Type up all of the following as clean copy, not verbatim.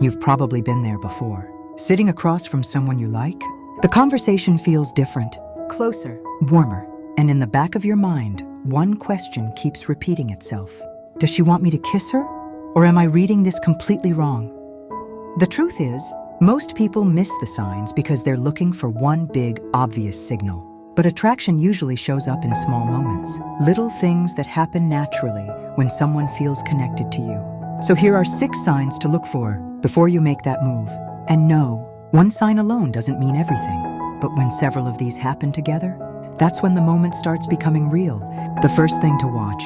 You've probably been there before. Sitting across from someone you like, the conversation feels different, closer, warmer, and in the back of your mind, one question keeps repeating itself. Does she want me to kiss her? Or am I reading this completely wrong? The truth is, most people miss the signs because they're looking for one big, obvious signal. But attraction usually shows up in small moments, little things that happen naturally when someone feels connected to you. So here are 6 signs to look for before you make that move. And no, one sign alone doesn't mean everything. But when several of these happen together, that's when the moment starts becoming real. The first thing to watch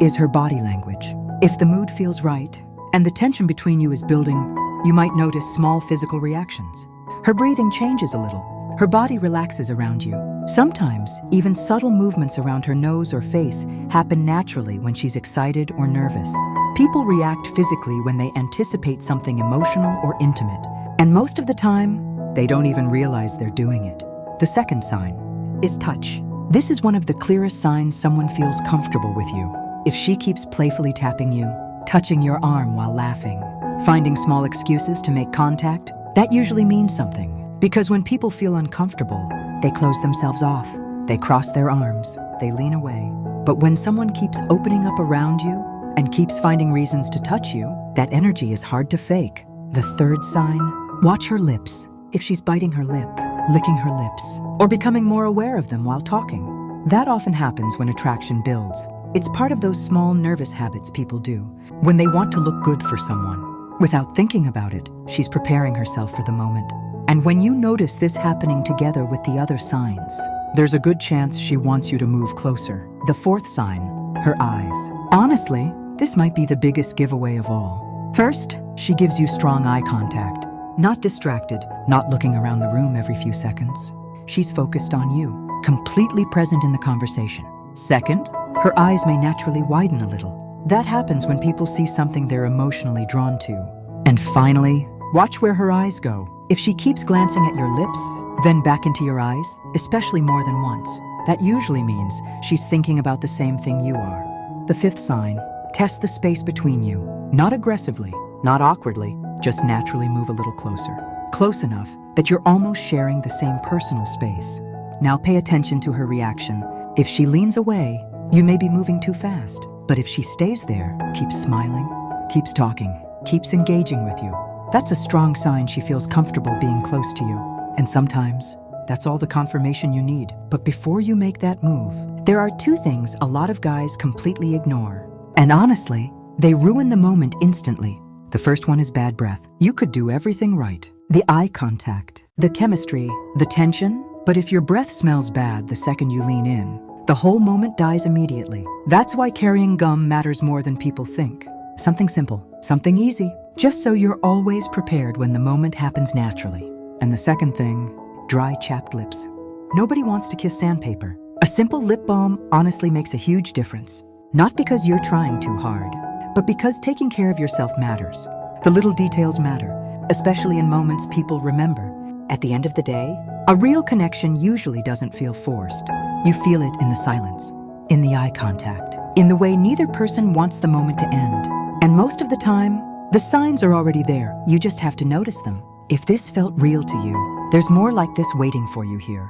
is her body language. If the mood feels right and the tension between you is building, you might notice small physical reactions. Her breathing changes a little. Her body relaxes around you. Sometimes, even subtle movements around her nose or face happen naturally when she's excited or nervous. People react physically when they anticipate something emotional or intimate, and most of the time, they don't even realize they're doing it. The second sign is touch. This is one of the clearest signs someone feels comfortable with you. If she keeps playfully tapping you, touching your arm while laughing, finding small excuses to make contact, that usually means something. Because when people feel uncomfortable, they close themselves off, they cross their arms, they lean away. But when someone keeps opening up around you and keeps finding reasons to touch you, that energy is hard to fake. The third sign, watch her lips. If she's biting her lip, licking her lips, or becoming more aware of them while talking, that often happens when attraction builds. It's part of those small nervous habits people do when they want to look good for someone. Without thinking about it, she's preparing herself for the moment. And when you notice this happening together with the other signs, there's a good chance she wants you to move closer. The fourth sign, her eyes. Honestly, this might be the biggest giveaway of all. First, she gives you strong eye contact. Not distracted, not looking around the room every few seconds. She's focused on you, completely present in the conversation. Second, her eyes may naturally widen a little. That happens when people see something they're emotionally drawn to. And finally, watch where her eyes go. If she keeps glancing at your lips, then back into your eyes, especially more than once, that usually means she's thinking about the same thing you are. The fifth sign, test the space between you. Not aggressively, not awkwardly, just naturally move a little closer. Close enough that you're almost sharing the same personal space. Now pay attention to her reaction. If she leans away, you may be moving too fast. But if she stays there, keeps smiling, keeps talking, keeps engaging with you, that's a strong sign she feels comfortable being close to you. And sometimes, that's all the confirmation you need. But before you make that move, there are 2 things a lot of guys completely ignore. And honestly, they ruin the moment instantly. The first one is bad breath. You could do everything right. The eye contact, the chemistry, the tension. But if your breath smells bad the second you lean in, the whole moment dies immediately. That's why carrying gum matters more than people think. Something simple, something easy, just so you're always prepared when the moment happens naturally. And the second thing, dry, chapped lips. Nobody wants to kiss sandpaper. A simple lip balm honestly makes a huge difference. Not because you're trying too hard, but because taking care of yourself matters. The little details matter, especially in moments people remember. At the end of the day, a real connection usually doesn't feel forced. You feel it in the silence, in the eye contact, in the way neither person wants the moment to end. And most of the time, the signs are already there. You just have to notice them. If this felt real to you, there's more like this waiting for you here.